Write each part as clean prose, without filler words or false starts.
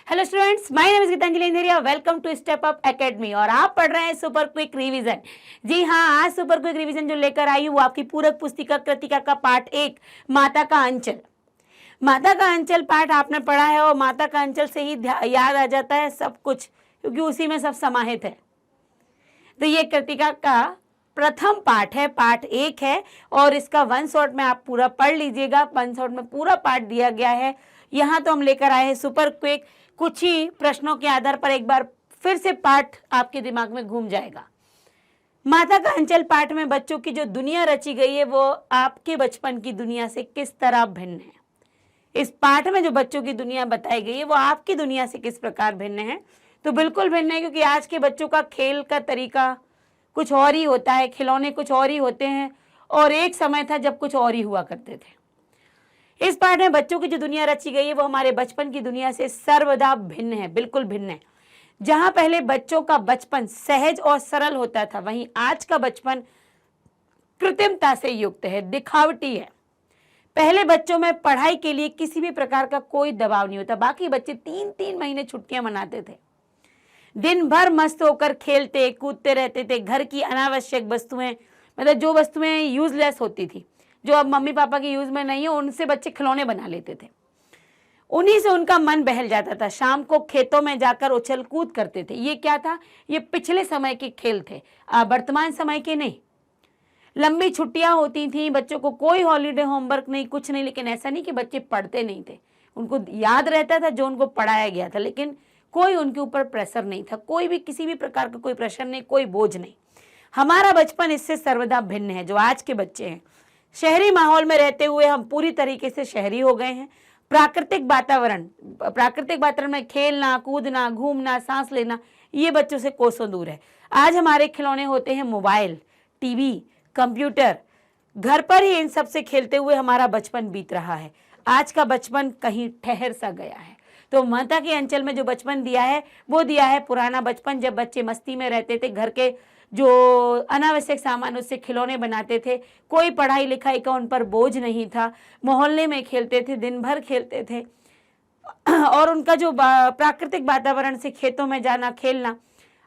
Hello students, my name is Geetanjali Indhariya. Welcome to Step Up Academy और आप पढ़ रहे हैं सुपर क्विक रिवीजन। जी हाँ, आज सुपर क्विक रिवीजन जो लेकर आई हूँ वो आपकी पूरक पुस्तिका कृतिका का पार्ट 1 माता का अंचल। माता का अंचल पाठ आपने पढ़ा है और माता का अंचल से ही याद आ जाता है सब कुछ, क्योंकि उसी में सब समाहित है। तो ये कृतिका का प्रथम पाठ है, पार्ट 1 है और इसका वन शॉट में आप पूरा पढ़ लीजिएगा। वन शॉट में पूरा पाठ दिया गया है। यहाँ तो हम लेकर आए हैं सुपर क्विक, कुछ ही प्रश्नों के आधार पर एक बार फिर से पाठ आपके दिमाग में घूम जाएगा। माता का अंचल पाठ में बच्चों की जो दुनिया रची गई है वो आपके बचपन की दुनिया से किस तरह भिन्न है। इस पाठ में जो बच्चों की दुनिया बताई गई है वो आपकी दुनिया से किस प्रकार भिन्न है। तो बिल्कुल भिन्न है, क्योंकि आज के बच्चों का खेल का तरीका कुछ और ही होता है, खिलौने कुछ और ही होते हैं और एक समय था जब कुछ और ही हुआ करते थे। इस पाठ में बच्चों की जो दुनिया रची गई है वो हमारे बचपन की दुनिया से सर्वदा भिन्न है, बिल्कुल भिन्न है। जहां पहले बच्चों का बचपन सहज और सरल होता था, वहीं आज का बचपन कृत्रिमता से युक्त है, दिखावटी है। पहले बच्चों में पढ़ाई के लिए किसी भी प्रकार का कोई दबाव नहीं होता। बाकी बच्चे 3-3 महीने छुट्टियां मनाते थे, दिन भर मस्त होकर खेलते कूदते रहते थे। घर की अनावश्यक वस्तुएं, मतलब जो वस्तुएं यूजलेस होती थी, जो अब मम्मी पापा के यूज में नहीं है, उनसे बच्चे खिलौने बना लेते थे। उन्हीं से उनका मन बहल जाता था। शाम को खेतों में जाकर उछल कूद करते थे। ये क्या था? ये पिछले समय के खेल थे, वर्तमान समय के नहीं। लंबी छुट्टियां होती थी, बच्चों को कोई हॉलीडे होमवर्क नहीं, कुछ नहीं। लेकिन ऐसा नहीं कि बच्चे पढ़ते नहीं थे, उनको याद रहता था जो उनको पढ़ाया गया था, लेकिन कोई उनके ऊपर प्रेशर नहीं था, कोई भी किसी भी प्रकार का कोई प्रेशर नहीं, कोई बोझ नहीं। हमारा बचपन इससे सर्वदा भिन्न है। जो आज के बच्चे हैं, शहरी माहौल में रहते हुए हम पूरी तरीके से शहरी हो गए हैं। प्राकृतिक वातावरण में खेलना कूदना घूमना सांस लेना, ये बच्चों से कोसों दूर है। आज हमारे खिलौने होते हैं मोबाइल, टीवी, कंप्यूटर। घर पर ही इन सब से खेलते हुए हमारा बचपन बीत रहा है। आज का बचपन कहीं ठहर सा गया है। तो माता के अंचल में जो बचपन दिया है वो दिया है पुराना बचपन, जब बच्चे मस्ती में रहते थे, घर के जो अनावश्यक सामान उससे खिलौने बनाते थे, कोई पढ़ाई लिखाई का उन पर बोझ नहीं था, मोहल्ले में खेलते थे, दिन भर खेलते थे और उनका जो प्राकृतिक वातावरण से खेतों में जाना खेलना।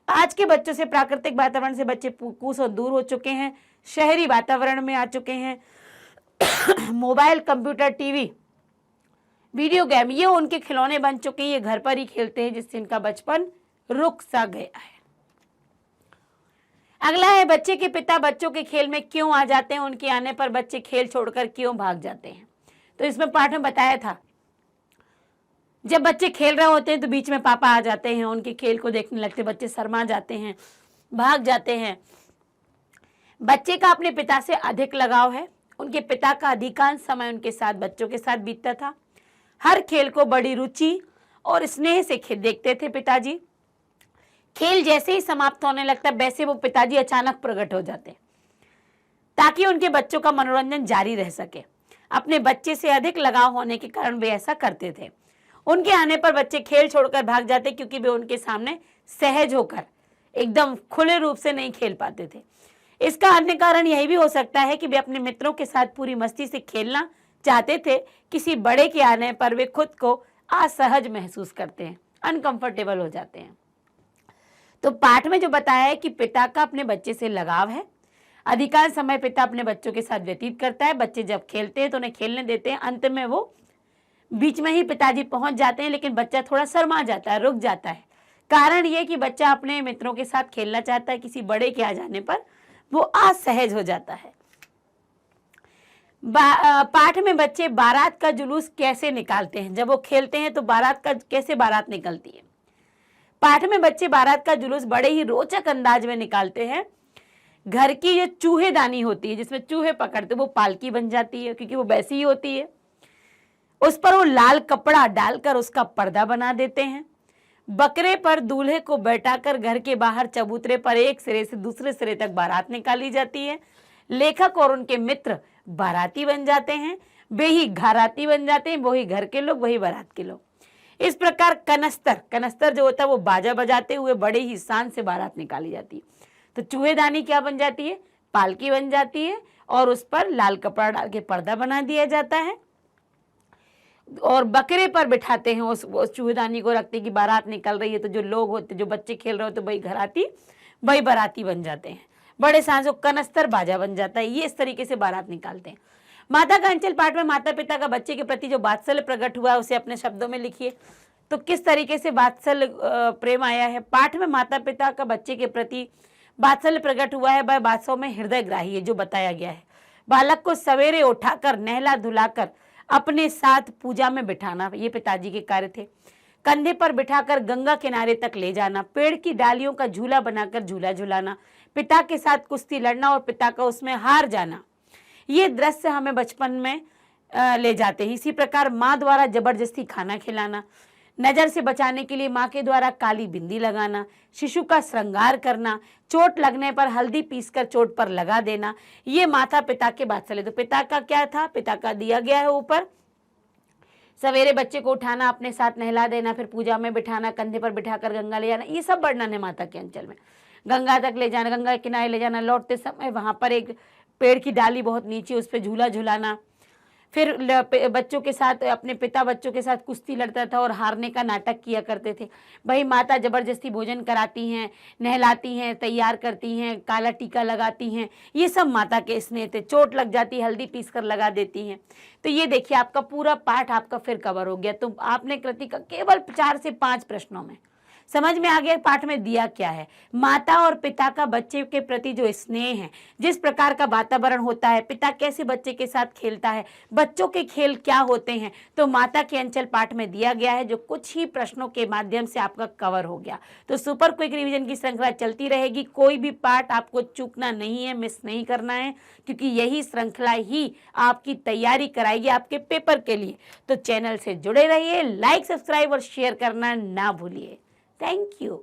आज के बच्चों से प्राकृतिक वातावरण से बच्चे कोसों दूर हो चुके हैं, शहरी वातावरण में आ चुके हैं। Mobile, computer, TV, video game, ये उनके खिलौने बन चुके हैं। ये घर पर ही खेलते हैं, जिससे इनका बचपन रुक सा गया है। अगला है, बच्चे के पिता बच्चों के खेल में क्यों आ जाते हैं, उनके आने पर बच्चे खेल छोड़कर क्यों भाग जाते हैं। तो इसमें पाठ में बताया था, जब बच्चे खेल रहे होते हैं तो बीच में पापा आ जाते हैं, उनके खेल को देखने लगते, बच्चे शर्मा जाते हैं, भाग जाते हैं। बच्चे का अपने पिता से अधिक लगाव है। उनके पिता का अधिकांश समय उनके साथ, बच्चों के साथ बीतता था। हर खेल को बड़ी रुचि और स्नेह से देखते थे पिताजी। खेल जैसे ही समाप्त होने लगता वैसे वो पिताजी अचानक प्रकट हो जाते, ताकि उनके बच्चों का मनोरंजन जारी रह सके। अपने बच्चे से अधिक लगाव होने के कारण वे ऐसा करते थे। उनके आने पर बच्चे खेल छोड़कर भाग जाते, क्योंकि वे उनके सामने सहज होकर एकदम खुले रूप से नहीं खेल पाते थे। इसका अन्य कारण यही भी हो सकता है कि वे अपने मित्रों के साथ पूरी मस्ती से खेलना चाहते थे। किसी बड़े के आने पर वे खुद को असहज महसूस करते हैं, अनकंफर्टेबल हो जाते हैं। तो पाठ में जो बताया है कि पिता का अपने बच्चे से लगाव है। अधिकांश समय पिता अपने बच्चों के साथ व्यतीत करता है। बच्चे जब खेलते हैं तो उन्हें खेलने देते हैं। अंत में वो बीच में ही पिताजी पहुंच जाते हैं, लेकिन बच्चा थोड़ा शर्मा जाता है, रुक जाता है। कारण ये कि बच्चा अपने मित्रों के साथ खेलना चाहता है, किसी बड़े के आ जाने पर वो असहज हो जाता है। पाठ में बच्चे बारात का जुलूस कैसे निकालते हैं। जब वो खेलते हैं तो कैसे बारात निकलती है। पाठ में बच्चे बारात का जुलूस बड़े ही रोचक अंदाज में निकालते हैं। घर की जो चूहेदानी होती है, जिसमें चूहे पकड़ते, वो पालकी बन जाती है, क्योंकि वो वैसी ही होती है। उस पर वो लाल कपड़ा डालकर उसका पर्दा बना देते हैं। बकरे पर दूल्हे को बैठाकर घर के बाहर चबूतरे पर एक सिरे से दूसरे सिरे तक बारात निकाली जाती है। लेखक और उनके मित्र बाराती बन जाते हैं, वे ही घराती बन जाते हैं, वही घर के लोग, वही बारात के लोग। इस प्रकार कनस्तर जो होता है वो बाजा बजाते हुए बड़े ही शान से बारात निकाली जाती है। तो चूहेदानी क्या बन जाती है? पालकी बन जाती है और उस पर लाल कपड़ा डाल के पर्दा बना दिया जाता है। और बकरे पर बिठाते हैं उस चूहेदानी को, रखते हैं कि बारात निकल रही है, तो जो लोग होते, जो बच्चे खेल रहे होते, वही घराती वही बाराती बन जाते हैं। बड़े सांसों कनस्तर बाजा बन जाता है। ये इस तरीके से बारात निकालते हैं। माता का अंचल पाठ में माता पिता का बच्चे के प्रति जो वात्सल्य प्रकट हुआ है उसे अपने शब्दों में लिखिए। तो किस तरीके से वात्सल्य प्रेम आया है? पाठ में माता पिता का बच्चे के प्रति वात्सल्य प्रकट हुआ है, वह वास्तव में हृदयग्राही है जो बताया गया है। बालक को सवेरे उठाकर नहला धुलाकर अपने साथ पूजा में बिठाना, ये पिताजी के कार्य थे। कंधे पर बिठाकर गंगा किनारे तक ले जाना, पेड़ की डालियों का झूला बनाकर झूला झुलाना, पिता के साथ कुश्ती लड़ना और पिता का उसमें हार जाना, ये दृश्य हमें बचपन में ले जाते हैं। इसी प्रकार माँ द्वारा जबरदस्ती खाना खिलाना, नजर से बचाने के लिए माँ के द्वारा काली बिंदी लगाना, शिशु का श्रृंगार करना, चोट लगने पर हल्दी पीसकर चोट पर लगा देना, ये माता पिता के वात्सल्य। तो पिता का क्या था? पिता का दिया गया है ऊपर, सवेरे बच्चे को उठाना, अपने साथ नहला देना, फिर पूजा में बिठाना, कंधे पर बिठाकर गंगा ले जाना, ये सब वर्णन है माता के अंचल में। गंगा तक ले जाना, गंगा के किनारे ले जाना, लौटते समय वहां पर एक पेड़ की डाली बहुत नीचे, उस पर झूला झुलाना, फिर बच्चों के साथ, अपने पिता बच्चों के साथ कुश्ती लड़ता था और हारने का नाटक किया करते थे। भाई माता जबरदस्ती भोजन कराती हैं, नहलाती हैं, तैयार करती हैं, काला टीका लगाती हैं, ये सब माता के स्नेह थे। चोट लग जाती, हल्दी पीस कर लगा देती हैं। तो ये देखिए आपका पूरा पाठ आपका फिर कवर हो गया। तो आपने कृतिका केवल 4 से 5 प्रश्नों में समझ में आ गया पाठ में दिया क्या है। माता और पिता का बच्चे के प्रति जो स्नेह है, जिस प्रकार का वातावरण होता है, पिता कैसे बच्चे के साथ खेलता है, बच्चों के खेल क्या होते हैं, तो माता के अंचल पाठ में दिया गया है, जो कुछ ही प्रश्नों के माध्यम से आपका कवर हो गया। तो सुपर क्विक रिवीजन की श्रृंखला चलती रहेगी, कोई भी पाठ आपको चूकना नहीं है, मिस नहीं करना है, क्योंकि यही श्रृंखला ही आपकी तैयारी कराएगी आपके पेपर के लिए। तो चैनल से जुड़े रहिए, लाइक, सब्सक्राइब और शेयर करना ना भूलिए। Thank you.